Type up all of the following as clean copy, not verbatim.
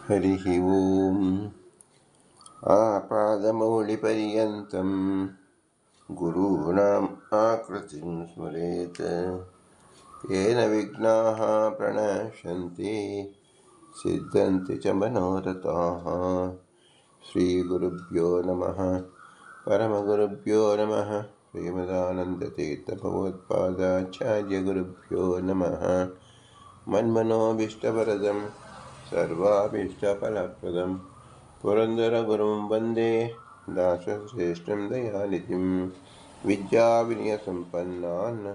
हरिः ओम् आपादमौलिपर्यन्तं गुरूणाम् आकृतिं स्मरेत् येन विघ्नाः प्रणश्यन्ति सिद्धन्ति च मनोरथाः। श्रीगुरुभ्यो नमः। परमगुरुभ्यो नमः। श्रीमदानन्दतीर्थभगवत्पादाचार्यगुरुभ्यो नमः। मन्मनोभीष्टवरदं सर्वाभीष्टफलप्रदं पुरन्दरगुरुं वन्दे दासश्रेष्ठं दयानिधिं विद्याविनयसम्पन्नान्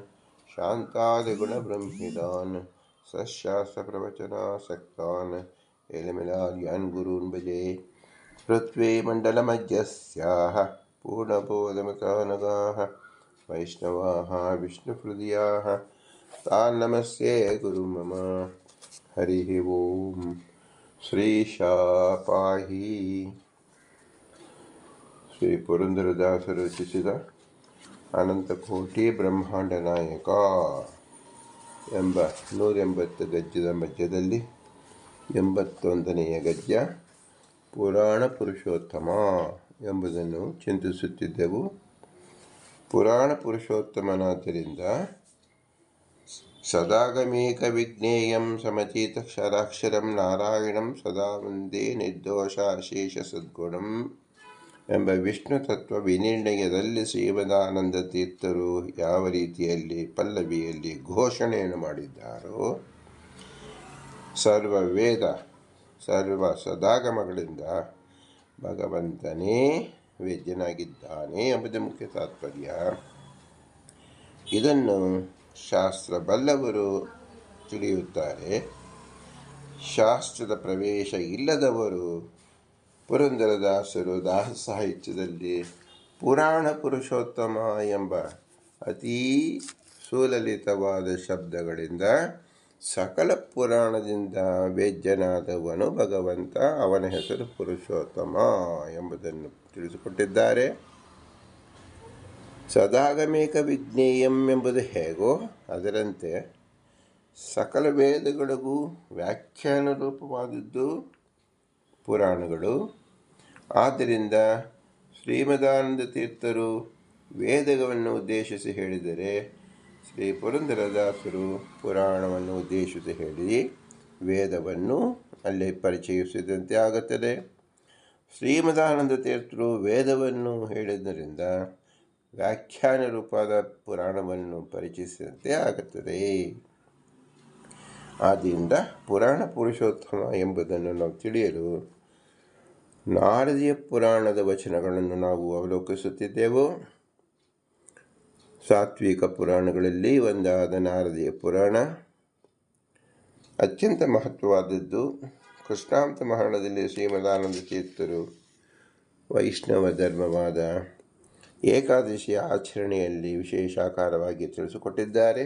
शान्तादिगुणब्रह्मितान् सशास्त्रप्रवचनासक्तान् एलमिलार्यान् गुरून् भजे। पृथ्वीमण्डलमध्यस्याः पूर्णबोधमतानगाः वैष्णवाः विष्णुहृदयाः तान् नमस्ये गुरुं मम। हरिः ओम्। ಶ್ರೀಶಾಪಾಹಿ. ಶ್ರೀ ಪುರಂದರದಾಸರು ರಚಿಸಿದ ಅನಂತಕೋಟಿ ಬ್ರಹ್ಮಾಂಡ ನಾಯಕ ಎಂಬ 180 ಗದ್ಯದ ಮಧ್ಯದಲ್ಲಿ 81ನೆಯ ಗದ್ಯ ಪುರಾಣ ಪುರುಷೋತ್ತಮ ಎಂಬುದನ್ನು ಚಿಂತಿಸುತ್ತಿದ್ದೆವು. ಪುರಾಣ ಪುರುಷೋತ್ತಮನಾದ್ದರಿಂದ ಸದಾಗಮೇಕ ವಿಜ್ಞೇಯಂ ಸಮತೀತಕ್ಷರಾಕ್ಷರಂ ನಾರಾಯಣಂ ಸದಾ ವಂದೇ ನಿರ್ದೋಷ ಅಶೇಷ ಸದ್ಗುಣಂ ಎಂಬ ವಿಷ್ಣು ತತ್ವ ವಿನಿರ್ಣಯದಲ್ಲಿ ಶ್ರೀಮದಾನಂದ ತೀರ್ಥರು ಯಾವ ರೀತಿಯಲ್ಲಿ ಪಲ್ಲವಿಯಲ್ಲಿ ಘೋಷಣೆಯನ್ನು ಮಾಡಿದ್ದಾರೋ, ಸರ್ವ ವೇದ ಸರ್ವ ಸದಾಗಮಗಳಿಂದ ಭಗವಂತನೇ ವೇದ್ಯನಾಗಿದ್ದಾನೆ ಎಂಬುದು ಮುಖ್ಯ ತಾತ್ಪರ್ಯ. ಇದನ್ನು ಶಾಸ್ತ್ರ ಬಲ್ಲವರು ತಿಳಿಯುತ್ತಾರೆ. ಶಾಸ್ತ್ರದ ಪ್ರವೇಶ ಇಲ್ಲದವರು ಪುರಂದರದಾಸರು ದಾಸ ಸಾಹಿತ್ಯದಲ್ಲಿ ಪುರಾಣ ಪುರುಷೋತ್ತಮ ಎಂಬ ಅತೀ ಸುಲಲಿತವಾದ ಶಬ್ದಗಳಿಂದ ಸಕಲ ಪುರಾಣದಿಂದ ವೇದ್ಯನಾದವನು ಭಗವಂತ, ಅವನ ಹೆಸರು ಪುರುಷೋತ್ತಮ ಎಂಬುದನ್ನು ತಿಳಿಸಿಕೊಟ್ಟಿದ್ದಾರೆ. ಸದಾಗಮೇಕ ವಿಜ್ಞೇಯಂ ಎಂಬುದು ಹೇಗೋ ಅದರಂತೆ ಸಕಲ ವೇದಗಳಿಗೂ ವ್ಯಾಖ್ಯಾನ ರೂಪವಾದದ್ದು ಪುರಾಣಗಳು. ಆದ್ದರಿಂದ ಶ್ರೀಮದಾನಂದ ತೀರ್ಥರು ವೇದವನ್ನು ಉದ್ದೇಶಿಸಿ ಹೇಳಿದರೆ, ಶ್ರೀ ಪುರಂದರದಾಸರು ಪುರಾಣವನ್ನು ಉದ್ದೇಶಿಸಿ ಹೇಳಿ ವೇದವನ್ನು ಅಲ್ಲಿ ಪರಿಚಯಿಸಿದಂತೆ ಆಗುತ್ತದೆ. ಶ್ರೀಮದಾನಂದ ತೀರ್ಥರು ವೇದವನ್ನು ಹೇಳಿದ್ದರಿಂದ ವ್ಯಾಖ್ಯಾನ ರೂಪದ ಪುರಾಣವನ್ನು ಪರಿಚಯಿಸಿದಂತೆ ಆಗುತ್ತದೆ. ಆದ್ದರಿಂದ ಪುರಾಣ ಪುರುಷೋತ್ತಮ ಎಂಬುದನ್ನು ನಾವು ತಿಳಿಯಲು ನಾರದೀಯ ಪುರಾಣದ ವಚನಗಳನ್ನು ನಾವು ಅವಲೋಕಿಸುತ್ತಿದ್ದೆವು. ಸಾತ್ವಿಕ ಪುರಾಣಗಳಲ್ಲಿ ಒಂದಾದ ನಾರದೀಯ ಪುರಾಣ ಅತ್ಯಂತ ಮಹತ್ವವಾದದ್ದು. ಕೃಷ್ಣಾಂತ ಮಹಾರಣದಲ್ಲಿ ಶ್ರೀಮದಾನಂದ ತೀರ್ಥರು ವೈಷ್ಣವ ಧರ್ಮವಾದ ಏಕಾದಶಿಯ ಆಚರಣೆಯಲ್ಲಿ ವಿಶೇಷಾಕಾರವಾಗಿ ತಿಳಿಸಿಕೊಟ್ಟಿದ್ದಾರೆ.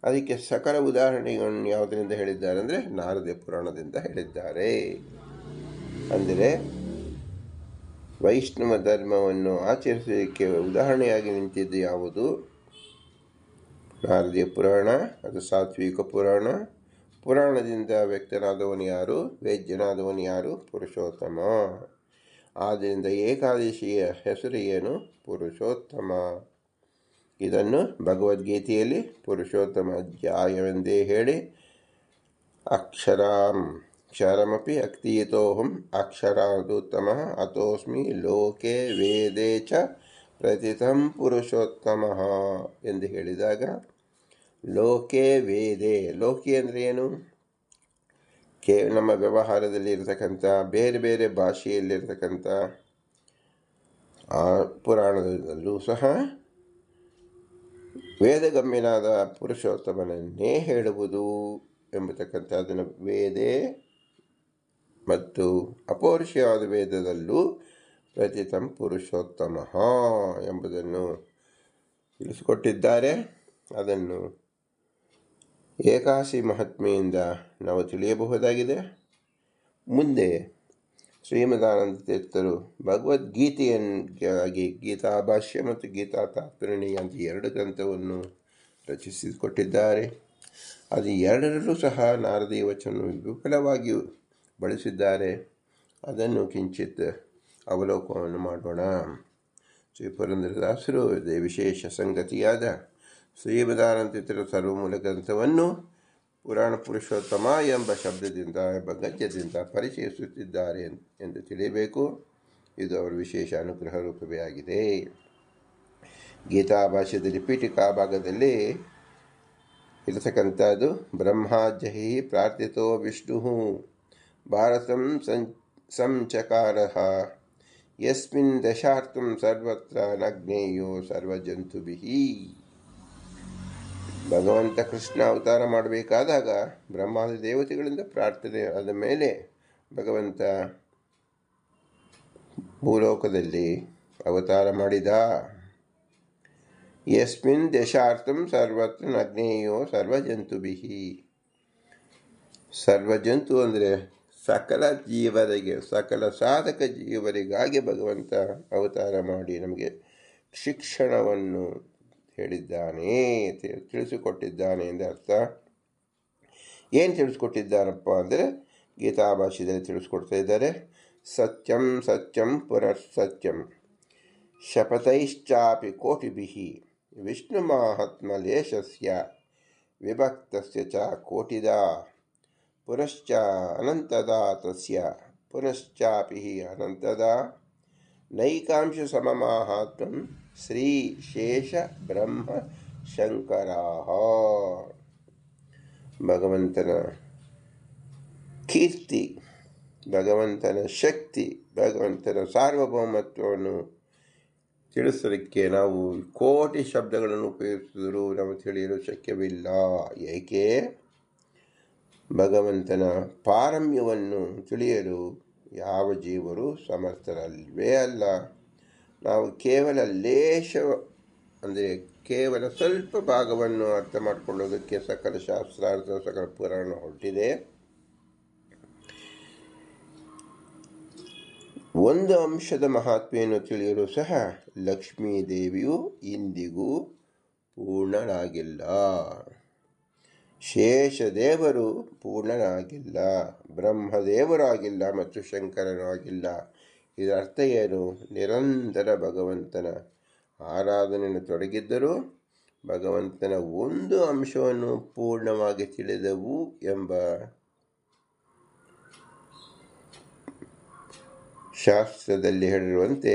ಅದಕ್ಕೆ ಸಕಲ ಉದಾಹರಣೆಗಳನ್ನು ಯಾವುದರಿಂದ ಹೇಳಿದ್ದಾರೆ ಅಂದರೆ ನಾರದೀಯ ಪುರಾಣದಿಂದ ಹೇಳಿದ್ದಾರೆ. ಅಂದರೆ ವೈಷ್ಣವ ಧರ್ಮವನ್ನು ಆಚರಿಸಲಿಕ್ಕೆ ಉದಾಹರಣೆಯಾಗಿ ನಿಂತಿದ್ದು ಯಾವುದು? ನಾರದೀಯ ಪುರಾಣ. ಅದು ಸಾತ್ವಿಕ ಪುರಾಣ. ಪುರಾಣದಿಂದ ವ್ಯಕ್ತನಾದವನು ಯಾರು? ವೇದ್ಯನಾದವನು ಯಾರು? ಪುರುಷೋತ್ತಮ. ಆದ್ದರಿಂದ ಏಕಾದಶಿಯ ಹೆಸರು ಏನು? ಪುರುಷೋತ್ತಮ. ಇದನ್ನು ಭಗವದ್ಗೀತೆಯಲ್ಲಿ ಪುರುಷೋತ್ತಮ ಅಧ್ಯಾಯವೆಂದೇ ಹೇಳಿ, ಕ್ಷರಮಪಿ ಅಕ್ತೀತೋಹಂ ಅಕ್ಷರಾದುತ್ತಮ ಅತೋಸ್ಮಿ ಲೋಕೆ ವೇದೇ ಚ ಪ್ರತಿತಂ ಪುರುಷೋತ್ತಮ ಎಂದು ಹೇಳಿದಾಗ, ಲೋಕೆ ವೇದೆ, ಲೋಕೆ ಅಂದರೆ ಏನು? ನಮ್ಮ ವ್ಯವಹಾರದಲ್ಲಿ ಇರತಕ್ಕಂಥ ಬೇರೆ ಬೇರೆ ಭಾಷೆಯಲ್ಲಿರ್ತಕ್ಕಂಥ ಆ ಪುರಾಣದಲ್ಲೂ ಸಹ ವೇದಗಮ್ಯನಾದ ಪುರುಷೋತ್ತಮನನ್ನೇ ಹೇಳುವುದು ಎಂಬತಕ್ಕಂಥದ್ದನ್ನು ವೇದೆ ಮತ್ತು ಅಪೌರುಷವಾದ ವೇದದಲ್ಲೂ ಪ್ರತಿತಂ ಪುರುಷೋತ್ತಮ ಎಂಬುದನ್ನು ತಿಳಿಸಿಕೊಟ್ಟಿದ್ದಾರೆ. ಅದನ್ನು ಏಕಾದಶಿ ಮಹಾತ್ಮೆಯಿಂದ ನಾವು ತಿಳಿಯಬಹುದಾಗಿದೆ. ಮುಂದೆ ಶ್ರೀಮದಾನಂದ ತೀರ್ಥರು ಭಗವದ್ಗೀತೆಯಾಗಿ ಗೀತಾ ಭಾಷ್ಯ ಮತ್ತು ಗೀತಾ ತಾತ್ಪರ್ಯ ಅಂತ 2 ಗ್ರಂಥವನ್ನು ರಚಿಸಿಕೊಟ್ಟಿದ್ದಾರೆ. ಅದು ಎರಡರಲ್ಲೂ ಸಹ ನಾರದೀಯ ವಚನ ವಿಪುಲವಾಗಿ ಬಳಸಿದ್ದಾರೆ. ಅದನ್ನು ಕಿಂಚಿತ್ ಅವಲೋಕನವನ್ನು ಮಾಡೋಣ. ಶ್ರೀ ಪುರಂದರದಾಸರು ವಿಶೇಷ ಸಂಗತಿಯಾದ ಶ್ರೀಮದಾನಂದತೀರ್ಥರ ಸರ್ವಮೂಲ ಗ್ರಂಥವನ್ನು ಪುರಾಣ ಪುರುಷೋತ್ತಮ ಎಂಬ ಶಬ್ದದಿಂದ ಗದ್ಯದಿಂದ ಪರಿಚಯಿಸುತ್ತಿದ್ದಾರೆ ಎಂದು ತಿಳಿಯಬೇಕು. ಇದು ಅವರ ವಿಶೇಷ ಅನುಗ್ರಹ ರೂಪವೇ ಆಗಿದೆ. ಗೀತಾ ಭಾಷ್ಯದಲ್ಲಿ ಪೀಠಿಕಾ ಭಾಗದಲ್ಲಿ ಇರತಕ್ಕಂಥದ್ದು ಬ್ರಹ್ಮಾಜಹಿ ಪ್ರಾರ್ಥಿತೋ ವಿಷ್ಣು ಭಾರತಂ ಸಂಚಕಾರ ಯಸ್ಮಿನ್ ದಶಾರ್ಥಂ ಸರ್ವತ್ರ ನಗ್ನೇಯೋ ಸರ್ವಜಂತುಭಿಃ. ಭಗವಂತ ಕೃಷ್ಣ ಅವತಾರ ಮಾಡಬೇಕಾದಾಗ ಬ್ರಹ್ಮಾದಿ ದೇವತೆಗಳಿಂದ ಪ್ರಾರ್ಥನೆ ಆದ ಮೇಲೆ ಭಗವಂತ ಭೂಲೋಕದಲ್ಲಿ ಅವತಾರ ಮಾಡಿದ. ಯಸ್ಮಿನ್ ದಶಾರ್ಥಂ ಸರ್ವತ್ರ ನಗ್ನೇಯೋ ಸರ್ವಜಂತುಭಿಃ. ಸರ್ವಜಂತು ಅಂದರೆ ಸಕಲ ಜೀವರಿಗೆ, ಸಕಲ ಸಾಧಕ ಜೀವರಿಗಾಗಿ ಭಗವಂತ ಅವತಾರ ಮಾಡಿ ನಮಗೆ ಶಿಕ್ಷಣವನ್ನು ಹೇಳಿದ್ದಾನೆ, ತಿಳಿಸಿಕೊಟ್ಟಿದ್ದಾನೆ ಎಂದು ಅರ್ಥ. ಏನು ತಿಳಿಸ್ಕೊಟ್ಟಿದ್ದಾನಪ್ಪ ಅಂದರೆ ಗೀತಾ ಭಾಷೆಯಲ್ಲಿ ತಿಳಿಸ್ಕೊಡ್ತಾ ಇದ್ದಾರೆ. ಸತ್ಯಂ ಸತ್ಯಂ ಪುನಃಸತ್ಯಂ ಶಪಥೈಶ್ಚಾಪಿ ಕೋಟಿಭಿಃ ವಿಷ್ಣು ಮಾಹಾತ್ಮ್ಯಲೇಶಸ್ಯ ವಿಭಕ್ತಸ್ಯ ಚ ಕೋಟಿದಾ ಪುನಶ್ಚ ಅನಂತದಾ ತಸ್ಯ ಪುನಶ್ಚಾಪಿ ಅನಂತದಾ ನೈಕಾಂಶ ಸಮಮಾಹಾತ್ಮ್ಯಂ ಶ್ರೀ ಶೇಷ ಬ್ರಹ್ಮ ಶಂಕರಾಃ. ಭಗವಂತನ ಕೀರ್ತಿ, ಭಗವಂತನ ಶಕ್ತಿ, ಭಗವಂತನ ಸಾರ್ವಭೌಮತ್ವವನ್ನು ತಿಳಿಸಲಿಕ್ಕೆ ನಾವು ಕೋಟಿ ಶಬ್ದಗಳನ್ನು ಉಪಯೋಗಿಸಿದರೂ ನಾವು ತಿಳಿಯಲು ಶಕ್ಯವಿಲ್ಲ. ಏಕೆ? ಭಗವಂತನ ಪಾರಮ್ಯವನ್ನು ತಿಳಿಯಲು ಯಾವ ಜೀವರು ಸಮರ್ಥರಲ್ವೇ ಅಲ್ಲ. ನಾವು ಕೇವಲ ಲೇಷ ಅಂದರೆ ಕೇವಲ ಸ್ವಲ್ಪ ಭಾಗವನ್ನು ಅರ್ಥ ಮಾಡಿಕೊಳ್ಳೋದಕ್ಕೆ ಸಕಲ ಶಾಸ್ತ್ರಾರ್ಥ, ಸಕಲ ಪುರಾಣ ಹೊರಟಿದೆ. ಒಂದು ಅಂಶದ ಮಹಾತ್ಮೆಯನ್ನು ತಿಳಿಯಲು ಸಹ ಲಕ್ಷ್ಮೀದೇವಿಯು ಇಂದಿಗೂ ಪೂರ್ಣರಾಗಿಲ್ಲ, ಶೇಷದೇವರು ಪೂರ್ಣರಾಗಿಲ್ಲ, ಬ್ರಹ್ಮದೇವರು ಆಗಿಲ್ಲ ಮತ್ತು ಶಂಕರನು ಆಗಿಲ್ಲ. ಇದರ ಅರ್ಥ ಏನು? ನಿರಂತರ ಭಗವಂತನ ಆರಾಧನೆಯನ್ನು ತೊಡಗಿದ್ದರೂ ಭಗವಂತನ ಒಂದು ಅಂಶವನ್ನು ಪೂರ್ಣವಾಗಿ ತಿಳಿದವು ಎಂಬ ಶಾಸ್ತ್ರದಲ್ಲಿ ಹೇಳಿರುವಂತೆ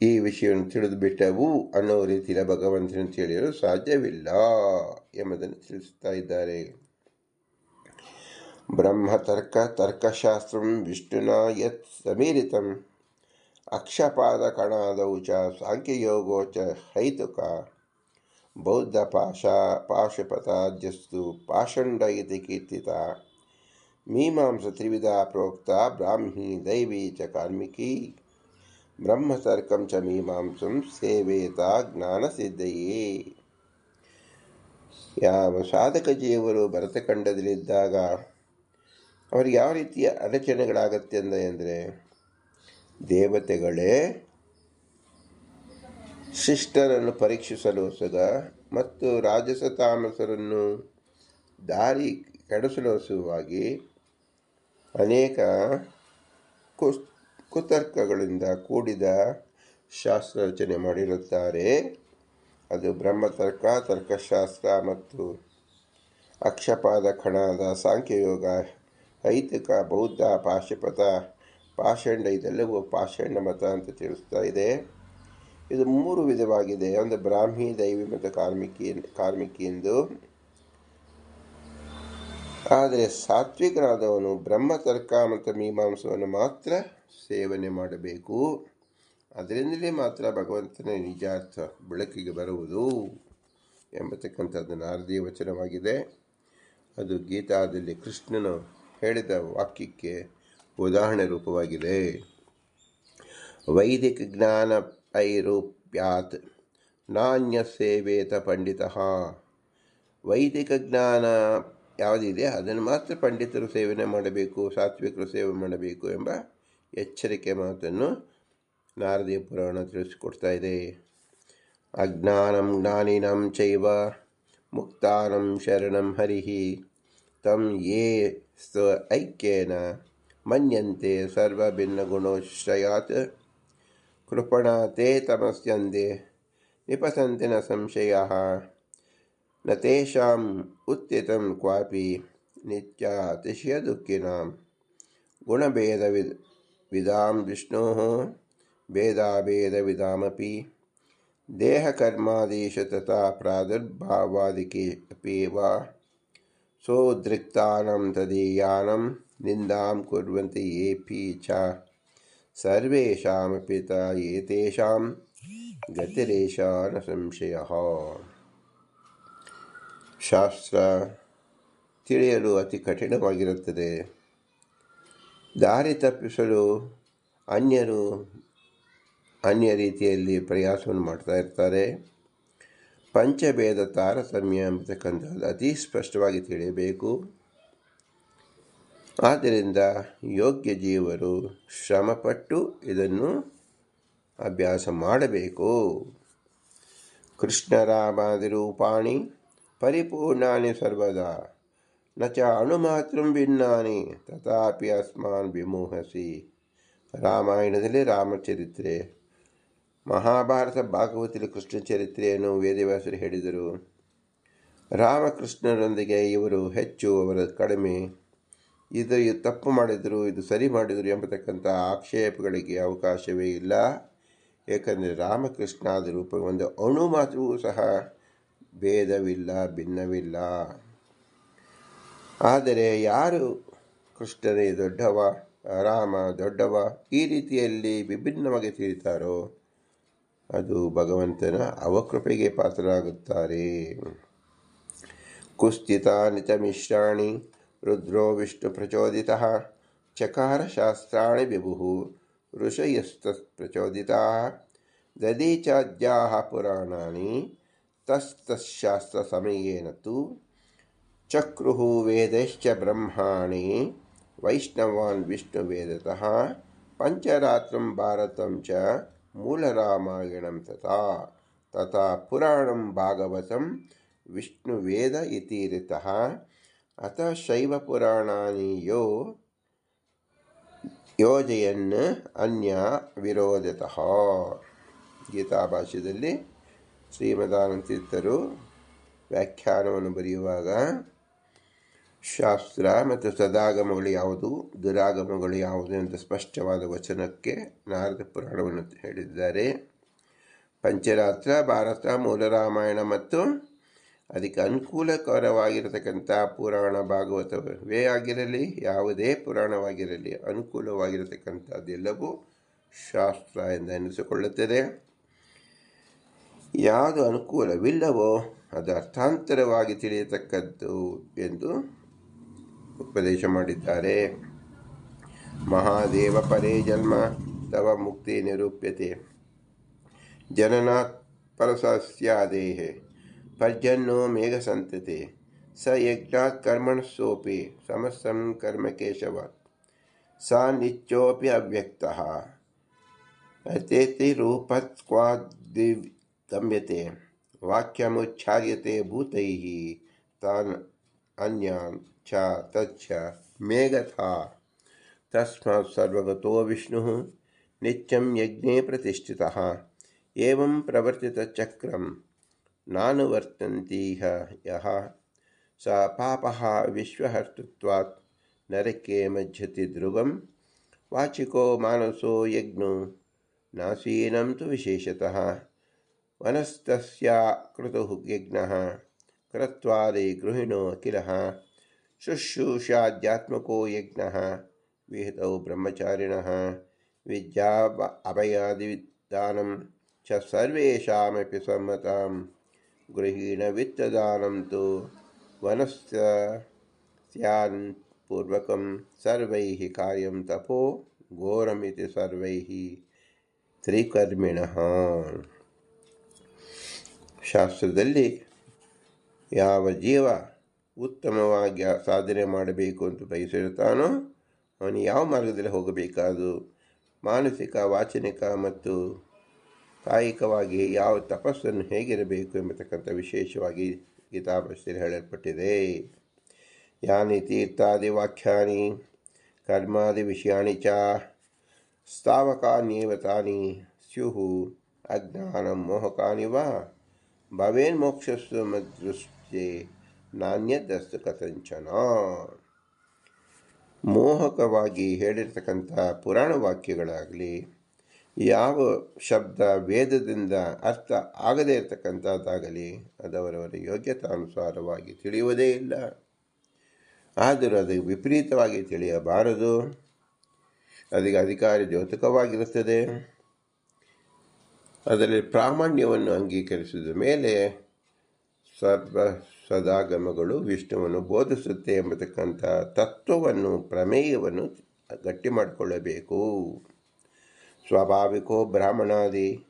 ಈ ವಿಷಯವನ್ನು ತಿಳಿದು ಬಿಟ್ಟವು ಅನ್ನೋ ರೀತಿಯ ಭಗವಂತನ ತಿಳಿಯಲು ಸಾಧ್ಯವಿಲ್ಲ ಎಂಬುದನ್ನು ತಿಳಿಸ್ತಾ ಇದ್ದಾರೆ. ತರ್ಕಶಾಸ್ತ್ರಂ ವಿಷ್ಣುನಾ ಯತ್ ಸಮೀರಿತಂ ಅಕ್ಷಪಾದ ಕಣಾದೌ ಚ ಸಾಂಖ್ಯಯೋಗೋ ಚ ಹೈತುಕ ಬೌದ್ಧ ಪಾಶುಪತಾದ್ಯಸ್ತು ಪಾಷಂಡ ಇತಿ ಕೀರ್ತಿತ ಮೀಮಾಂಸ ತ್ರಿವಿಧ ಪ್ರೋಕ್ತ ಬ್ರಾಹ್ಮಿ ದೈವಿ ಚ ಕಾರ್ಮಿಕಿ ಬ್ರಹ್ಮತರ್ಕಂ ಚ ಮೀಮಾಂಸಂ ಸೇವೇತ ಜ್ಞಾನಸಿದ್ಧಯೇ. ಯಾವ ಸಾಧಕ ಜೀವರು ಭರತಖಂಡದಲ್ಲಿದ್ದಾಗ ಅವರಿಗೆ ಯಾವ ರೀತಿಯ ಅಡಚಣೆಗಳಾಗತ್ತೆ ಅಂದರೆ ದೇವತೆಗಳೇ ಶಿಷ್ಟರನ್ನು ಪರೀಕ್ಷಿಸಲು ಸುಗ ಮತ್ತು ರಾಜಸ ತಾಮಸರನ್ನು ದಾರಿ ಕೆಡಿಸಲು ಸುವಾಗಿ ಅನೇಕ ಕುತರ್ಕಗಳಿಂದ ಕೂಡಿದ ಶಾಸ್ತ್ರ ರಚನೆ ಮಾಡಿರುತ್ತಾರೆ. ಅದು ಬ್ರಹ್ಮತರ್ಕ, ತರ್ಕಶಾಸ್ತ್ರ ಮತ್ತು ಅಕ್ಷಪಾದ ಖಣಾದ ಸಾಂಖ್ಯಯೋಗ, ಹೈತಿಕ, ಬೌದ್ಧ, ಪಾಶುಪತ, ಪಾಷಂಡ, ಇದೆಲ್ಲವೂ ಪಾಷಂಡ ಮತ ಅಂತ ತಿಳಿಸ್ತಾ ಇದೆ. ಇದು 3 ವಿಧವಾಗಿದೆ. ಒಂದು ಬ್ರಾಹ್ಮಿ, ದೈವಿ ಮತ್ತು ಕಾರ್ಮಿಕಿ ಎಂದು. ಆದರೆ ಸಾತ್ವಿಕನಾದವನು ಬ್ರಹ್ಮತರ್ಕ ಮತ್ತು ಮೀಮಾಂಸವನ್ನು ಮಾತ್ರ ಸೇವನೆ ಮಾಡಬೇಕು. ಅದರಿಂದಲೇ ಮಾತ್ರ ಭಗವಂತನ ನಿಜಾರ್ಥ ಬೆಳಕಿಗೆ ಬರುವುದು ಎಂಬತಕ್ಕಂಥದ್ದು ನಾರದೀಯ ವಚನವಾಗಿದೆ. ಅದು ಗೀತಾದಲ್ಲಿ ಕೃಷ್ಣನು ಹೇಳಿದ ವಾಕ್ಯಕ್ಕೆ ಉದಾಹರಣೆ ರೂಪವಾಗಿದೆ. ವೈದಿಕ ಜ್ಞಾನ ಐರೂಪ್ಯಾತ್ ನಾಣ್ಯ ಸೇವೇತ ಪಂಡಿತ. ವೈದಿಕ ಜ್ಞಾನ ಯಾವುದಿದೆ ಅದನ್ನು ಮಾತ್ರ ಪಂಡಿತರು ಸೇವನೆ ಮಾಡಬೇಕು, ಸಾತ್ವಿಕರು ಸೇವನೆ ಮಾಡಬೇಕು ಎಂಬ ಎಚ್ಚರಿಕೆ ಮಾತನ್ನು ನಾರದೀಯ ಪುರಾಣ ತಿಳಿಸಿಕೊಡ್ತಾ ಇದೆ. ಅಜ್ಞಾನಂ ಜ್ಞಾನಿನಂ ಚೈವ ಮುಕ್ತಾನಂ ಶರಣಂ ಹರಿಹಿ ತಂ ಯೇ ಸ್ವ ಐಕ್ಯೇನ ಮನ್ಯಂತೆ ಸರ್ವಭಿನ್ನಗುಣೋಶ್ರಯಾತ್ ಕೃಪಣ ತೇ ತಮಸ್ಯಂದೆ ನಿಪತಂತಿ ನ ಸಂಶಯಃ ನ ತೇಷಾಂ ಉತ್ಥಿತಂ ಕ್ವಾಪಿ ನಿತ್ಯಾತಿಶಯದುಃಖಿನಾಂ ಗುಣಭೇದವಿದಾಂ ವಿಷ್ಣೋಃ ಭೇದಾಭೇದವಿದಾಮಪಿ ದೇಹಕರ್ಮಾದೀಶು ತಥಾ ಪ್ರಾದುರ್ಭಾವಾದಿಕೆ ಅಪಿ ವಾ ಸೋದ್ರಿಕ್ತಾನಾಂ ತದೀಯಾನಾಂ ನಿಂದಾಂ ಕುರ್ವಂತಿ ಯೇಪಿ ಚ ಸರ್ವೇಷಾಮಪಿ ಏತೇಷಾಂ ಗತಿರೇಷ ನ ಸಂಶಯಃ. ಶಾಸ್ತ್ರ ತಿಳಿಯಲು ಅತಿ ಕಠಿಣವಾಗಿರುತ್ತದೆ. ದಾರಿ ತಪ್ಪಿಸಲು ಅನ್ಯ ರೀತಿಯಲ್ಲಿ ಪ್ರಯಾಸವನ್ನು ಮಾಡ್ತಾ ಇರ್ತಾರೆ. ಪಂಚಭೇದ ತಾರತಮ್ಯ ಎಂಬತಕ್ಕಂಥದ್ದು ಅತಿ ಸ್ಪಷ್ಟವಾಗಿ ತಿಳಿಯಬೇಕು. ಆದ್ದರಿಂದ ಯೋಗ್ಯ ಜೀವರು ಶ್ರಮಪಟ್ಟು ಇದನ್ನು ಅಭ್ಯಾಸ ಮಾಡಬೇಕು. ಕೃಷ್ಣರಾಮಾದಿರೂಪಾಣಿ ಪರಿಪೂರ್ಣಾನಿ ಸರ್ವದಾ ನ ಚ ಅಣುಮಾತ್ರಂ ಭಿನ್ನಾನಿ ತಥಾಪಿ ಅಸ್ಮಾನ್ ವಿಮೋಹಸಿ. ರಾಮಾಯಣದಲ್ಲಿ ರಾಮಚರಿತ್ರೆ, ಮಹಾಭಾರತ ಭಾಗವತದಲ್ಲಿ ಕೃಷ್ಣ ಚರಿತ್ರೆಯನ್ನು ವೇದವ್ಯಾಸರು ಹೇಳಿದರು. ರಾಮಕೃಷ್ಣರೊಂದಿಗೆ ಇವರು ಹೆಚ್ಚು, ಅವರ ಕಡಿಮೆ, ಇದು ತಪ್ಪು ಮಾಡಿದರು, ಇದು ಸರಿ ಮಾಡಿದರು ಎಂಬತಕ್ಕಂಥ ಆಕ್ಷೇಪಗಳಿಗೆ ಅವಕಾಶವೇ ಇಲ್ಲ. ಏಕೆಂದರೆ ರಾಮಕೃಷ್ಣಾದ ರೂಪ ಒಂದು ಅಣು ಮಾತ್ರವೂ ಸಹ ಭೇದವಿಲ್ಲ, ಭಿನ್ನವಿಲ್ಲ. ಆದರೆ ಯಾರು ಕೃಷ್ಣನೇ ದೊಡ್ಡವ, ರಾಮ ದೊಡ್ಡವ, ಈ ರೀತಿಯಲ್ಲಿ ವಿಭಿನ್ನವಾಗಿ ತಿಳಿತಾರೋ ಅದು ಭಗವಂತನ ಅವಕೃಪೆಗೆ ಪಾತ್ರರಾಗುತ್ತಾರೆ. ಕುಸ್ಥಿತಾನಿ ಚ ಮಿಶ್ರಾಣಿ ರುದ್ರೋ ವಿಷ್ಣು ಪ್ರಚೋದಿತಃ ಚಕಾರ ಶಾಸ್ತ್ರಾಣಿ ವಿಭುಃ ಋಷಯಸ್ತತ್ಪ್ರಚೋದಿತಾಃ ದದೀಚಾದ್ಯಾಃ ಪುರಾಣಾನಿ ತಸ್ತಶಾಸ್ತ್ರ ಸಮಯೇನ ತು ಚಕ್ರುಃ ವೇದಶ್ಚ ಬ್ರಹ್ಮಾಣಿ ವೈಷ್ಣವಾನ್ ವಿಷ್ಣುವೇದತಃ ಪಂಚರಾತ್ರಂ ಭಾರತಂ ಚ ಮೂಲರಾಮಾಯಣಂ ತಥಾ ಪುರಾಣಂ ಭಾಗವತಂ ವಿಷ್ಣುವೇದ ಇತಿ ಋತಃ ಅತಃ ಶೈವ ಪುರಾಣಾನಿ ಯೋಜಯನ್ ಅನ್ಯ ವಿರೋಧತಃ. ಗೀತಾಭಾಷ್ಯದಲ್ಲಿ ಶ್ರೀಮದಾನಂದ ತೀರ್ಥರು ವ್ಯಾಖ್ಯಾನವನ್ನು ಬರೆಯುವಾಗ ಶಾಸ್ತ್ರ ಮತ್ತು ಸದಾಗಮಗಳು ಯಾವುದು, ದುರಾಗಮಗಳು ಯಾವುದು ಅಂತ ಸ್ಪಷ್ಟವಾದ ವಚನಕ್ಕೆ ನಾರದ ಪುರಾಣವನ್ನು ಹೇಳಿದ್ದಾರೆ. ಪಂಚರಾತ್ರ, ಭಾರತ, ಮೂಲರಾಮಾಯಣ ಮತ್ತು ಅದಕ್ಕೆ ಅನುಕೂಲಕರವಾಗಿರತಕ್ಕಂಥ ಪುರಾಣ ಭಾಗವತವೇ ಆಗಿರಲಿ, ಯಾವುದೇ ಪುರಾಣವಾಗಿರಲಿ, ಅನುಕೂಲವಾಗಿರತಕ್ಕಂಥದ್ದೆಲ್ಲವೂ ಶಾಸ್ತ್ರ ಎಂದು ಎನಿಸಿಕೊಳ್ಳುತ್ತದೆ. ಯಾವುದು ಅನುಕೂಲವಿಲ್ಲವೋ ಅದು ಅರ್ಥಾಂತರವಾಗಿ ತಿಳಿಯತಕ್ಕದ್ದು ಎಂದು ಉಪದೇಶ ಮಾಡಿದ್ದಾರೆ. ಮಹಾದೇವ ಪರೇ ಜನ್ಮ ತವ ಮುಕ್ತಿ ನಿರೂಪ್ಯತೆ ಜನನಾತ್ ಪರಸಸ್ಯಾದೇಹೆ ಪರ್ಜನ್ಯೋ ಮೇಘ ಸಂತತೆ ಸ ಯಜ್ಞಾತ್ ಕರ್ಮಣಸೋಪಿ ಸಮಸ್ತಂ ಕರ್ಮ ಕೇಶವ ಸ ನಿತ್ಯೋಪಿ ಅವ್ಯಕ್ತಃ ಅತೇತಿ ರೂಪತ್ವಾದ್ವಿಗಮ್ಯತೆ ವಾಕ್ಯಮುಚ್ಚಾರ್ಯತೆ ಭೂತೈಃ ತಾನ್ ಅನ್ಯಾನ್ ಚ ತಚ್ಚ ಮೇಘಥಾ ತಸ್ಮಾತ್ ಸರ್ವಗತೋ ವಿಷ್ಣುಃ ನಿತ್ಯಂ ಯಜ್ಞೇ ಪ್ರತಿಷ್ಠಿತಃ ಏವಂ ಪ್ರವರ್ತಿತಚಕ್ರಂ ನಾನುವರ್ತಂತೀಹ ಯಃ ಸ ಪಾಪಃ ವಿಶ್ವಹರ್ತೃತ್ವಾತ್ ನರಕೆ ಮಜ್ಜತಿ ಧ್ರುವಂ ವಾಚಿಕೋ ಮಾನಸೋ ಯಜ್ಞೋ ನಾಸೀನಂ ತು ವಿಶೇಷತಃ ವನಸ್ತಸ್ಯ ಕೃತುಃ ಯಜ್ಞಃ ಕೃತ್ವಾದಿ ಗೃಹಿಣೋ ಅಖಿಲಃ ಶುಶ್ರೂಷಾಧ್ಯಾತ್ಮಕೋ ಯಜ್ಞಃ ವಿಹಿತೌ ಬ್ರಹ್ಮಚಾರಿಣಃ ವಿದ್ಯಾ ಅಭಯಾದಿದಾನಂ ಚ ಸರ್ವೇಷಾಮಪಿ ಸಮ್ಮತಾಂ ಗೃಹೀಣ ವಿತ್ತದಾನಂ ತು ವನಸ್ಯಾನ್ ಪೂರ್ವಕಂ ಸರ್ವೈಃ ಕಾರ್ಯಂ ತಪೋ ಘೋರಮಿತಿ ಸರ್ವೈಃ ತ್ರಿಕರ್ಮಿಣಃ. ಶಾಸ್ತ್ರದಲ್ಲಿ ಯಾವ ಜೀವ ಉತ್ತಮವಾಗಿ ಸಾಧನೆ ಮಾಡಬೇಕು ಅಂತ ಬಯಸಿರ್ತಾನೋ ಅವನು ಯಾವ ಮಾರ್ಗದಲ್ಲಿ ಹೋಗಬೇಕಾದು, ಮಾನಸಿಕ, ವಾಚನಿಕ ಮತ್ತು ಕಾಯಿಕವಾಗಿ ಯಾವ ತಪಸ್ಸನ್ನು ಹೇಗಿರಬೇಕು ಎಂಬತಕ್ಕಂಥ ವಿಶೇಷವಾಗಿ ಗೀತಾಭಾಷ್ಯದಲ್ಲಿ ಹೇಳಲ್ಪಟ್ಟಿದೆ. ಯಾನಿ ತೀರ್ಥಾದಿವಾಕ್ಯಾನಿ ಕರ್ಮಾದಿವಿಷಯಾಣಿ ಚ ಸ್ಥಾವಕಾನ್ಯೇವ ತಾನಿ ಸ್ಯುಃ ಅಜ್ಞಾನಂ ಮೋಹಕಾನಿ ವಾ ಭವೇನ್ಮೋಕ್ಷಸ್ಸು ಮದೃಷ್ಟೇ ನಾಣ್ಯದಸ್ತು ಕಥಂಚನ. ಮೋಹಕವಾಗಿ ಹೇಳಿರ್ತಕ್ಕಂಥ ಪುರಾಣ ವಾಕ್ಯಗಳಾಗಲಿ, ಯಾವ ಶಬ್ದ ವೇದದಿಂದ ಅರ್ಥ ಆಗದೇ ಇರತಕ್ಕಂಥದ್ದಾಗಲಿ ಅದವರವರ ಯೋಗ್ಯತಾನುಸಾರವಾಗಿ ತಿಳಿಯುವುದೇ ಇಲ್ಲ. ಆದರೂ ಅದು ವಿಪರೀತವಾಗಿ ತಿಳಿಯಬಾರದು. ಅದಕ್ಕೆ ಅಧಿಕಾರಿ ದ್ಯೋತಕವಾಗಿರುತ್ತದೆ. ಅದರಲ್ಲಿ ಪ್ರಾಮಾಣ್ಯವನ್ನು ಅಂಗೀಕರಿಸಿದ ಮೇಲೆ ಸರ್ವ ಸದಾಗಮಗಳು ವಿಷ್ಣುವನ್ನು ಬೋಧಿಸುತ್ತೆ ಎಂಬತಕ್ಕಂಥ ತತ್ವವನ್ನು, ಪ್ರಮೇಯವನ್ನು ಗಟ್ಟಿ ಮಾಡಿಕೊಳ್ಳಬೇಕು. ಸ್ವಾಭಾವಿಕೋ ಬ್ರಾಹ್ಮಣಾದಿ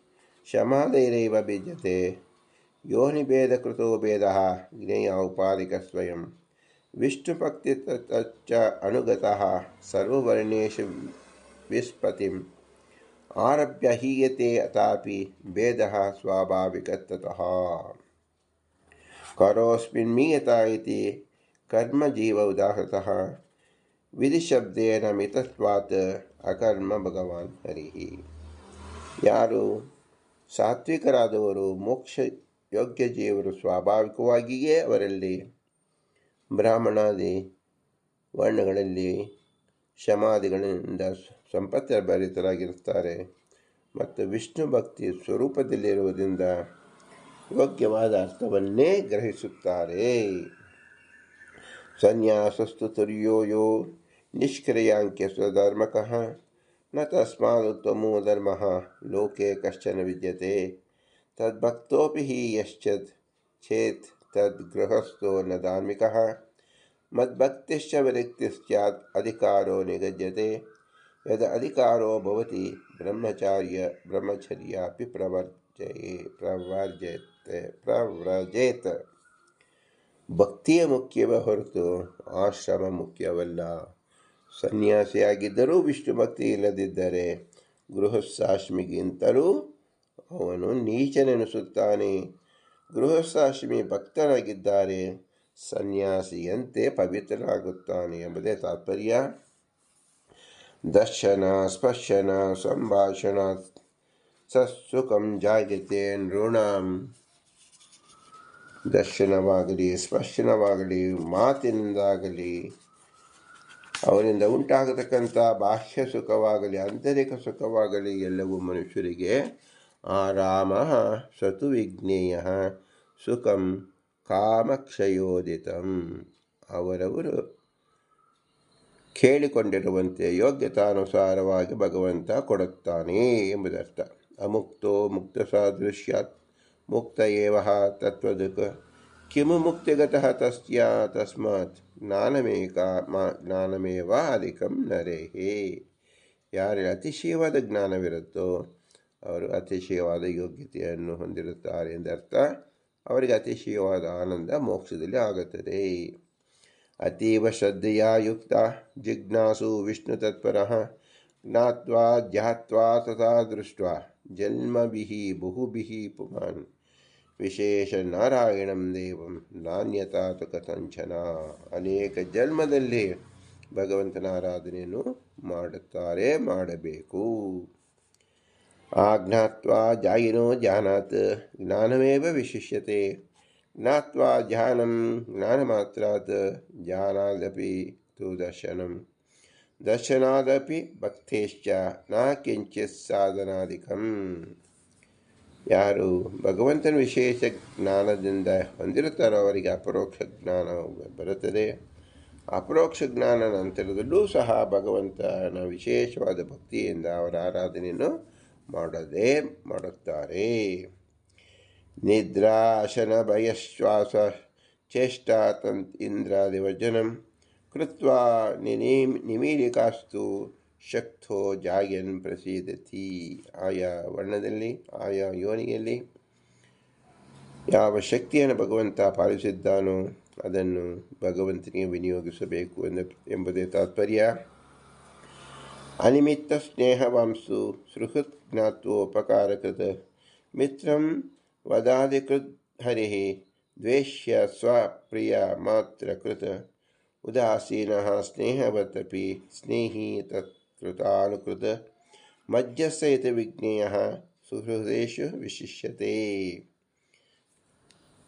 ಶಮಾದೈರೇವ ಭಿದ್ಯತೆ ಯೋನಿಭೇದಕೃತೋ ಭೇದ ಜ್ಞೇಯ ಉಪಾಧಿಕ ಸ್ವಯಂ ವಿಷ್ಣುಭಕ್ತಿ ತಚ್ಚ ಅನುಗತಃ ಸರ್ವವರ್ಣೇಷು ವಿಸ್ಪತಿಂ ಆರಭ್ಯ ಹೀಯತೆ ಅತಾಪಿ ಭೇದಃ ಸ್ವಾಭಾವಿಕತಃ ಕರೋಸ್ಮಿನ್ ಮೀಯತಾ ಇತಿ ಕರ್ಮಜೀವ ಉದಾಹೃತಃ ವಿಧಿಶಬ್ದೇನ ಮಿತತ್ವಾತ್ ಅಕರ್ಮ ಭಗವಾನ್ ಹರಿಹಿ. ಯಾರು ಸಾತ್ವಿಕರಾದವರು, ಮೋಕ್ಷ ಯೋಗ್ಯ ಜೀವರು, ಸ್ವಾಭಾವಿಕವಾಗಿಯೇ ಅವರಲ್ಲಿ ಬ್ರಾಹ್ಮಣಾದಿ ವರ್ಣಗಳಲ್ಲಿ ಶಮಾದಿಗಳಿಂದ ಸಂಪತ್ತ ಭರಿತರಾಗಿರುತ್ತಾರೆ ಮತ್ತು ವಿಷ್ಣು ಭಕ್ತಿ ಸ್ವರೂಪದಲ್ಲಿರುವುದರಿಂದ ಯೋಗ್ಯವಾದ ಅರ್ಥವನ್ನೇ ಗ್ರಹಿಸುತ್ತಾರೆ. ಸನ್ಯಾಸಸ್ತು ತುರ್ಯೋ ಯೋ ನಿಷ್ಕ್ರಿಯಾಂಕ್ಯ ಸ್ವಧರ್ಮಕಃ ನ ತಸ್ಮಾದುತ್ತಮೋ ಧರ್ಮಃ ಲೋಕೆ ಕಶ್ಚನ ವಿದ್ಯತೆ ತದ್ಭಕ್ತೋಪಿ ಹಿ ಯಶ್ಚೇತ್ ಚೇತ್ ತದ್ಗೃಹಸ್ಥೋ ನ ಧಾರ್ಮಿಕಃ ಮದ್ಭಕ್ತಿಶ್ಚ ವಿರಕ್ತಿಶ್ಚಾತ್ ಅಧಿಕಾರೋ ನಿಗಜ್ಯತೆ ಯದ ಅಧಿಕಾರೋ ಭವತಿ ಬ್ರಹ್ಮಚರ್ಯಾಪಿ ಪ್ರವ್ರಜೇತ್. ಭಕ್ತಿಯ ಮುಖ್ಯವೇ ಹೊರತು ಆಶ್ರಮ ಮುಖ್ಯವಲ್ಲ. ಸನ್ಯಾಸಿಯಾಗಿದ್ದರೂ ವಿಷ್ಣು ಭಕ್ತಿ ಇಲ್ಲದಿದ್ದರೆ ಗೃಹಸ್ಥಾಶ್ರಮಿಗಿಂತಲೂ ಅವನು ನೀಚನೆನಿಸುತ್ತಾನೆ. ಗೃಹಸ್ಥಾಶ್ರಮಿ ಭಕ್ತನಾಗಿದ್ದರೆ ಸನ್ಯಾಸಿಯಂತೆ ಪವಿತ್ರನಾಗುತ್ತಾನೆ ಎಂಬುದೇ ತಾತ್ಪರ್ಯ. ದರ್ಶನ ಸ್ಪರ್ಶನ ಸಂಭಾಷಣ ಸತ್ಸುಖಂ ಜಾಯತೆ ನೃಣಾಂ. ದರ್ಶನವಾಗಲಿ, ಸ್ಪರ್ಶನವಾಗಲಿ, ಮಾತಿನಿಂದಾಗಲಿ, ಅವರಿಂದ ಉಂಟಾಗತಕ್ಕಂಥ ಬಾಹ್ಯ ಸುಖವಾಗಲಿ, ಆಂತರಿಕ ಸುಖವಾಗಲಿ ಎಲ್ಲವೂ ಮನುಷ್ಯರಿಗೆ ಆರಾಮ ಸತು ವಿಜ್ಞೇಯ ಸುಖಂ ಕಾಮಕ್ಷಯೋದಿತಂ. ಅವರವರು ಕೇಳಿಕೊಂಡಿರುವಂತೆ ಯೋಗ್ಯತಾನುಸಾರವಾಗಿ ಭಗವಂತ ಕೊಡುತ್ತಾನೆ ಎಂಬುದರ್ಥ. ಅಮುಕ್ತೋ ಮುಕ್ತ ಸಾದೃಶ್ಯಾತ್ ಮುಕ್ತ ಏವ ತತ್ವದುಃಖ ಕಿಮು ಮುಕ್ತಿಗತಃ ತಸ್ಮಾತ್ ಜ್ಞಾನಮೇವ ಅಧಿಕಂ ನರೇಹೇ. ಯಾರಿಗೆ ಅತಿಶಯವಾದ ಜ್ಞಾನವಿರುತ್ತೋ ಅವರು ಅತಿಶಯವಾದ ಯೋಗ್ಯತೆಯನ್ನು ಹೊಂದಿರುತ್ತಾರೆ ಎಂದರ್ಥ. ಅವರಿಗೆ ಅತಿಶಯವಾದ ಆನಂದ ಮೋಕ್ಷದಲ್ಲಿ ಆಗುತ್ತದೆ. ಅತೀವ ಶ್ರದ್ಧೆಯ ಯುಕ್ತ ಜಿಜ್ಞಾಸು ವಿಷ್ಣು ತತ್ಪರಃ ಜ್ಞಾತ್ವಾ ಧ್ಯಾತ್ವಾ ತಥಾ ದೃಷ್ಟ್ವಾ ಜನ್ಮಭಿಃ ಬಹುಭಿಃ ಪುಮಾನ್ ವಿಶೇಷ ನಾರಾಯಣಂ ದೇವಂ ನಾಣ್ಯತಾ ತು ಕಥಂಚನ. ಅನೇಕ ಜನ್ಮದಲ್ಲಿ ಭಗವಂತನ ಆರಾಧನೆಯನ್ನು ಮಾಡುತ್ತಾರೆ, ಮಾಡಬೇಕು. ಜ್ಞಾತ್ವಾ ಜಾಯಿನೋ ಜ್ಞಾನಾತ್ ಜ್ಞಾನಮೇವ ವಿಶಿಷ್ಯತೆ ಜ್ಞಾತ್ವಾ ಧ್ಯಾನಂ ಜ್ಞಾನಮಾತ್ರಾತ್ ಧ್ಯಾನಾದಪಿ ತು ದರ್ಶನಂ ದರ್ಶನಾದಪಿ ಭಕ್ತೇಶ್ಚ ನ ಕಿಂಚಿತ್ ಸಾಧನಾಧಿಕಂ. ಯಾರು ಭಗವಂತನ ವಿಶೇಷ ಜ್ಞಾನದಿಂದ ಹೊಂದಿರುತ್ತಾರೋ ಅವರಿಗೆ ಅಪರೋಕ್ಷ ಜ್ಞಾನ ಬರುತ್ತದೆ. ಅಪರೋಕ್ಷ ಜ್ಞಾನ ನಂತರದಲ್ಲೂ ಸಹ ಭಗವಂತನ ವಿಶೇಷವಾದ ಭಕ್ತಿಯಿಂದ ಅವರ ಆರಾಧನೆಯನ್ನು ಮಾಡುತ್ತಾರೆ. ನಿದ್ರಾ ಆಸನ ಭಯಶ್ವಾಸ ಚೇಷ್ಟಾ ಇಂದ್ರಾದಿವರ್ಜನಂ ಕೃತ್ವಾ ನಿಮೀಲಿಕಾಸ್ತು ಶಕ್ತೋ ಜಾಯನ್ ಪ್ರಸೀದತಿ. ಆಯಾ ವರ್ಣದಲ್ಲಿ, ಆಯಾ ಯೋನಿಯಲ್ಲಿ ಯಾವ ಶಕ್ತಿಯನ್ನು ಭಗವಂತ ಪಾಲಿಸಿದ್ದಾನೋ ಅದನ್ನು ಭಗವಂತನಿಗೆ ವಿನಿಯೋಗಿಸಬೇಕು ಎಂಬುದೇ ತಾತ್ಪರ್ಯ. ಅನಿಮಿತ್ತ ಸ್ನೇಹವಾಂಸು ಸುಹೃತ್ ಜ್ಞಾತ್ವೋಪಕಾರಕೃತ ಮಿತ್ರಂ ವದಾದಿಕೃತ್ ಹರಿಃ ದ್ವೇಷ್ಯ ಸ್ವಪ್ರಿಯ ಮಾತ್ರ ಕೃತ ಉದಾಸೀನಃ ಸ್ನೇಹವತ್ತಪಿ ಸ್ನೇಹಿ ತತ್ಕೃತಾನುಕೃತ ಮಧ್ಯಸ್ಥಯಿತ ವಿಜ್ಞೇಯ ಸುಹೃದೇಶು ವಿಶಿಷ್ಯತೆ.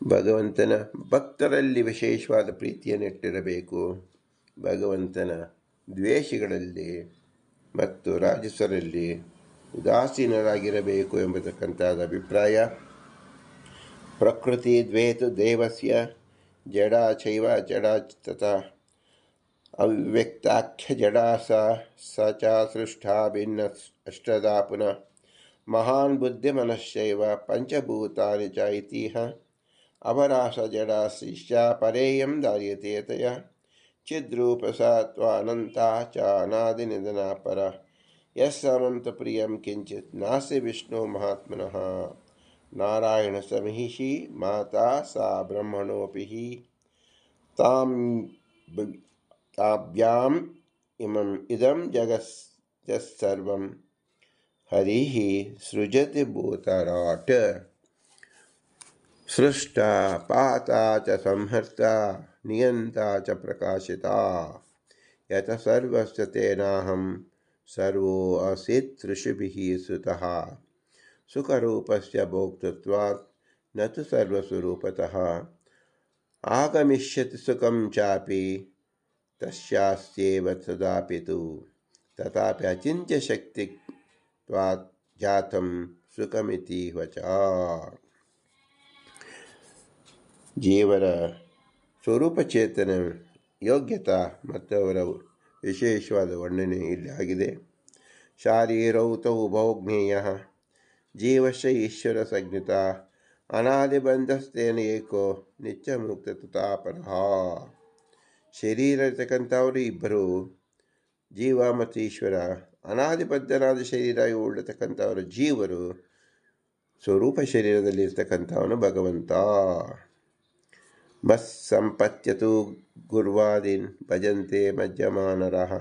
ಭಗವಂತನ ಭಕ್ತರಲ್ಲಿ ವಿಶೇಷವಾದ ಪ್ರೀತಿಯನ್ನಿಟ್ಟಿರಬೇಕು. ಭಗವಂತನ ದ್ವೇಷಿಗಳಲ್ಲಿ ಮತ್ತು ರಾಜಸರಲ್ಲಿ ಉದಾಸೀನರಾಗಿರಬೇಕು ಎಂಬತಕ್ಕಂಥದ್ದು ಅಭಿಪ್ರಾಯ. ಪ್ರಕೃತಿ ದ್ವೇತು ದೇವಸ್ಯ ಜಡಾ ಚೈವ ಜಡಾ ತಥಾ ಅವ್ಯಕ್ತಾಖ್ಯ ಜಡಾ ಸ ಚ ಸೃಷ್ಟಾ ಭಿನ್ನ ಅಷ್ಟದಾ ಪುನಃ ಮಹಾನ್ ಬುದ್ಧಿಮನಶ್ಚೈವ ಪಂಚಭೂತಾನಿ ಚ ಇತಿಹ ಅವರಾಸ ಜಡಾ ಶಿಷ್ಯ ಪರೇಯಂ ದಾರ್ಯತೆ ತಯ ಚಿದ್ರೂಪಸತ್ವಾನಂತಾ ಚ ಅನಾದಿನಿಧನ ಪರ ಯಸ್ಸಮಂತ ಪ್ರಿಯಂ ಕಿಂಚಿತ್ ನಾಸ್ತಿ ವಿಷ್ಣು ಮಹಾತ್ಮನಃ ನಾರಾಯಣ ಸಮಹಿಷಿ ಮಾತಾ ಸಾ ಬ್ರಹ್ಮಣೋಪಿ ತಾಭ್ಯಾಂ ಇದಂ ಜಗತ್ಸರ್ವಂ ಹರಿಃ ಸೃಜತಿ ಭೂತರಾಟ್ ಸೃಷ್ಟಾ ಪಾತಾ ಚ ಸಂಹರ್ತಾ ನಿಯಂತಾ ಚ ಪ್ರಕಾಶಿತಾ ಯತ ಸರ್ವಸ್ಯ ತೇನಾಹಂ ಸರ್ವೋ ಆಸೀತ್ ಋಷಿಭಿಃ ಸುತಃ ಸುಖರೂಪಸ್ಯ ಭೋಕ್ತೃತ್ವಾತ್ ನ ತು ಸರ್ವಸ್ವರೂಪತಃ ಆಗಮಿಷ್ಯತಿ ಸುಖಂ ಚಾಪಿ ತಸ್ಯಾಸ್ಯೇವ ಸದಾಪಿ ತು ತಥಾಪಿ ಅಚಿಂತ್ಯ ಶಕ್ತಿತ್ವಾತ್ ಜಾತಂ ಸುಖಮಿತಿ ವಚ. ಜೀವರ ಸ್ವರೂಪ ಚೇತನ ಯೋಗ್ಯತಾ ಮತ್ತು ಅವರ ವಿಶೇಷವಾದ ವರ್ಣನೆ ಇಲ್ಲಿ ಆಗಿದೆ. ಶಾರೀರೌತೌ ಭೌಜ್ಞೇಯ ಜೀವಶ್ಚ ಈಶ್ವರ ಸಂಜ್ಞಿತ ಅನಾದಿಬಂಧಸ್ತೇನ ಏಕೋ ನಿತ್ಯ ಮುಕ್ತ ತಥಾಪರಃ. ಶರೀರ ಇರತಕ್ಕಂಥವರು ಇಬ್ಬರು, ಜೀವ ಮತ್ತು ಈಶ್ವರ. ಅನಾದಿಬದ್ಧನಾದ ಶರೀರ ಉಳ್ಳತಕ್ಕಂಥವರು ಜೀವರು, ಸ್ವರೂಪ ಶರೀರದಲ್ಲಿ ಇರ್ತಕ್ಕಂಥವನು ಭಗವಂತ. ಮತ್ ಸಂಪತ್ಯತು ಗುರ್ವಾದೀನ್ ಭಜಂತೆ ಮಜ್ಜಮಾನರಃ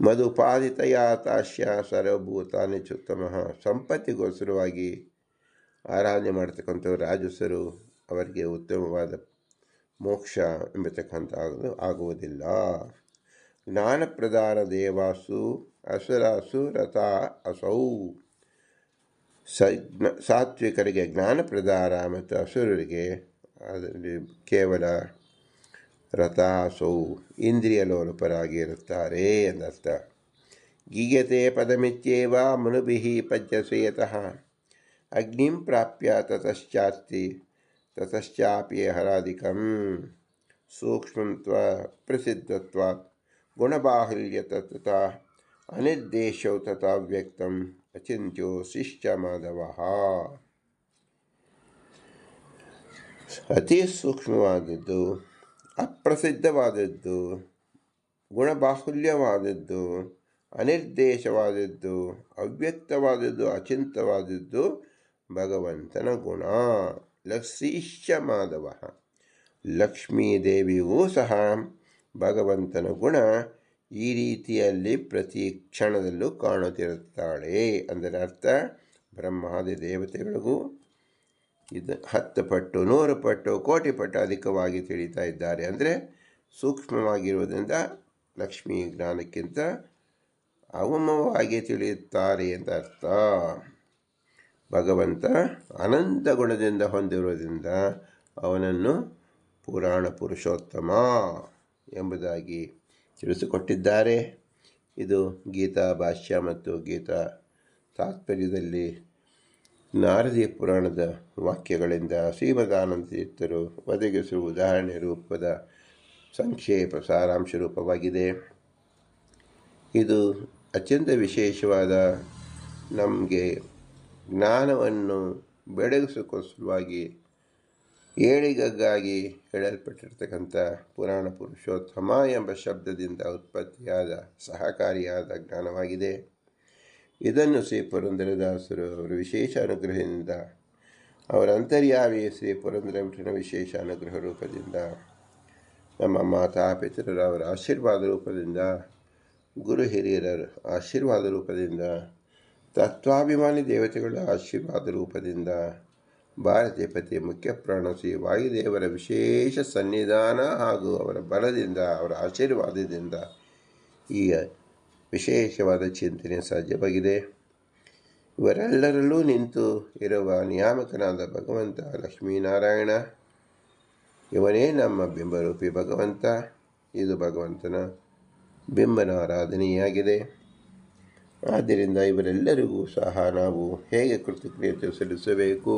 ಮದುಪಾದಿತಯಾ ತಾಶ್ಯ ಸರ್ವಭೂತಾನಿ ಚುತ್ತಮಃ. ಸಂಪತ್ತಿಗೋಸ್ಕರವಾಗಿ ಆರಾಧನೆ ಮಾಡ್ತಕ್ಕಂಥವ್ರು ರಾಜಸರು, ಅವರಿಗೆ ಉತ್ತಮವಾದ ಮೋಕ್ಷ ಎಂಬತಕ್ಕಂಥ ಆಗುವುದಿಲ್ಲ. ಜ್ಞಾನಪ್ರಧಾನ ದೇವಾಸು ಅಸುರಾಸು ರಥ ಅಸೌ. ಸಾತ್ವಿಕರಿಗೆ ಜ್ಞಾನಪ್ರಧಾನ ಮತ್ತು ಅಸುರರಿಗೆ ಅದರಲ್ಲಿ ಕೇವಲ ರಥಾಸೌ ಇಂದ್ರಿಯ ಲೋಲುಪರಾಗಿರುತ್ತಾರೆ ಎಂದರ್ಥ. ಗೀಯತೆ ಪದಮಿತ್ಯೇವ ಮನುಭಿಃ ಪಜ್ಯಸೇಯತಃ ಅಗ್ನಿಂ ಪ್ರಾಪ್ಯ ತತಶ್ಚಾಪಿ ಹರಾಧಿಕಂ ಸೂಕ್ಷ್ಮತ್ವ ಪ್ರಸಿದ್ಧತ್ವಾತ್ ಗುಣಬಾಹುಲ್ಯತ ತಥಾ ಅನಿರ್ದೇಶೌ ತಥಾ ವ್ಯಕ್ತಂ ಅಚಿಂತ್ಯೋ ಶಿಶ್ಚ ಮಾಧವಃ. ಅತಿ ಸೂಕ್ಷ್ಮವಾದದ್ದು, ಅಪ್ರಸಿದ್ಧವಾದದ್ದು, ಗುಣಬಾಹುಲ್ಯವಾದದ್ದು, ಅನಿರ್ದೇಶವಾದದ್ದು, ಅವ್ಯಕ್ತವಾದದ್ದು, ಅಚಿಂತವಾದದ್ದು ಭಗವಂತನ ಗುಣ. ಲಕ್ಷ್ಮೀಶ್ಚ ಮಾಧವ. ಲಕ್ಷ್ಮೀದೇವಿಯೂ ಸಹ ಭಗವಂತನ ಗುಣ ಈ ರೀತಿಯಲ್ಲಿ ಪ್ರತಿ ಕ್ಷಣದಲ್ಲೂ ಕಾಣುತ್ತಿರುತ್ತಾಳೆ. ಅಂದರೆ ಅರ್ಥ, ಬ್ರಹ್ಮಾದಿ ದೇವತೆಗಳಿಗೂ ಇದು 10 ಪಟ್ಟು 100 ಪಟ್ಟು ಕೋಟಿ ಪಟ್ಟು ಅಧಿಕವಾಗಿ ತಿಳಿತಾ ಇದ್ದಾರೆ. ಅಂದರೆ ಸೂಕ್ಷ್ಮವಾಗಿರುವುದರಿಂದ ಲಕ್ಷ್ಮೀ ಜ್ಞಾನಕ್ಕಿಂತ ಅವಮವಾಗಿ ತಿಳಿಯುತ್ತಾರೆ ಅಂತ ಅರ್ಥ. ಭಗವಂತ ಅನಂತ ಗುಣದಿಂದ ಹೊಂದಿರುವುದರಿಂದ ಅವನನ್ನು ಪುರಾಣ ಪುರುಷೋತ್ತಮ ಎಂಬುದಾಗಿ ತಿಳಿಸಿಕೊಟ್ಟಿದ್ದಾರೆ. ಇದು ಗೀತಾ ಭಾಷ್ಯ ಮತ್ತು ಗೀತಾ ತಾತ್ಪರ್ಯದಲ್ಲಿ ನಾರದೀಯ ಪುರಾಣದ ವಾಕ್ಯಗಳಿಂದ ಶ್ರೀಮದಾನಂದ ತೀರ್ಥರು ಒದಗಿಸುವ ಉದಾಹರಣೆ ರೂಪದ ಸಂಕ್ಷೇಪ ಸಾರಾಂಶ ರೂಪವಾಗಿದೆ. ಇದು ಅತ್ಯಂತ ವಿಶೇಷವಾದ ನಮಗೆ ಜ್ಞಾನವನ್ನು ಬೆಳಗಿಸಿಕೊಳ್ಳುವಾಗಿ ಏಳಿಗೆಗಾಗಿ ಹೇಳಲ್ಪಟ್ಟಿರ್ತಕ್ಕಂಥ ಪುರಾಣ ಪುರುಷೋತ್ತಮ ಎಂಬ ಶಬ್ದದಿಂದ ಉತ್ಪತ್ತಿಯಾದ ಸಹಕಾರಿಯಾದ ಜ್ಞಾನವಾಗಿದೆ. ಇದನ್ನು ಶ್ರೀ ಪುರಂದರದಾಸರು ಅವರ ವಿಶೇಷ ಅನುಗ್ರಹದಿಂದ, ಅವರ ಅಂತರ್ಯಾಮಿ ಶ್ರೀ ಪುರಂದರ ವಿಶೇಷ ಅನುಗ್ರಹ ರೂಪದಿಂದ, ನಮ್ಮ ಮಾತಾಪಿತರರ ಅವರ ಆಶೀರ್ವಾದ ರೂಪದಿಂದ, ಗುರು ಹಿರಿಯರ ಆಶೀರ್ವಾದ ರೂಪದಿಂದ, ತತ್ವಾಭಿಮಾನಿ ದೇವತೆಗಳ ಆಶೀರ್ವಾದ ರೂಪದಿಂದ, ಭಾರತೀಯ ಪತಿಯ ಮುಖ್ಯ ಪ್ರಾಣ ಶ್ರೀ ವಾಯುದೇವರ ವಿಶೇಷ ಸನ್ನಿಧಾನ ಹಾಗೂ ಅವರ ಬಲದಿಂದ ಅವರ ಆಶೀರ್ವಾದದಿಂದ ಈ ವಿಶೇಷವಾದ ಚಿಂತನೆ ಸಾಧ್ಯವಾಗಿದೆ. ಇವರೆಲ್ಲರಲ್ಲೂ ನಿಂತು ಇರುವ ನಿಯಾಮಕನಾದ ಭಗವಂತ ಲಕ್ಷ್ಮೀನಾರಾಯಣ, ಇವನೇ ನಮ್ಮ ಬಿಂಬರೂಪಿ ಭಗವಂತ. ಇದು ಭಗವಂತನ ಬಿಂಬನ ಆರಾಧನೆಯಾಗಿದೆ. ಆದ್ದರಿಂದ ಇವರೆಲ್ಲರಿಗೂ ಸಹ ನಾವು ಹೇಗೆ ಕೃತಜ್ಞತೆ ಸಲ್ಲಿಸಬೇಕು?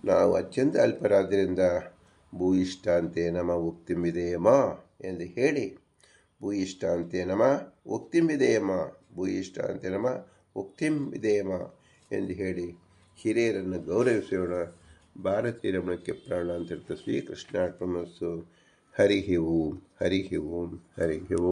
ನಾವು ಅತ್ಯಂತ ಅಲ್ಪರಾದ್ದರಿಂದ ಭೂಯಿಷ್ಠಾಂತೆ ನಮ ಉಕ್ತಿಂಬಿದೆಯಮ ಎಂದು ಹೇಳಿ, ಭೂಯಿಷ್ಠಾಂತೆ ನಮ ಉಕ್ತಿಂಬಿದೆಯಮ, ಭೂಯಿಷ್ಠಾಂತೆ ನಮ ಉಕ್ತಿಂಬಿದೆಯಮ ಎಂದು ಹೇಳಿ ಹಿರಿಯರನ್ನು ಗೌರವಿಸೋಣ. ಭಾರತೀಯ ರಮಣಕ್ಕೆ ಪ್ರಾಣ ಅಂತ ಶ್ರೀಕೃಷ್ಣಾರ್ಪಣಮಸ್ತು. ಹರಿ ಓಂ, ಹರಿ ಓಂ, ಹರಿ ಓಂ.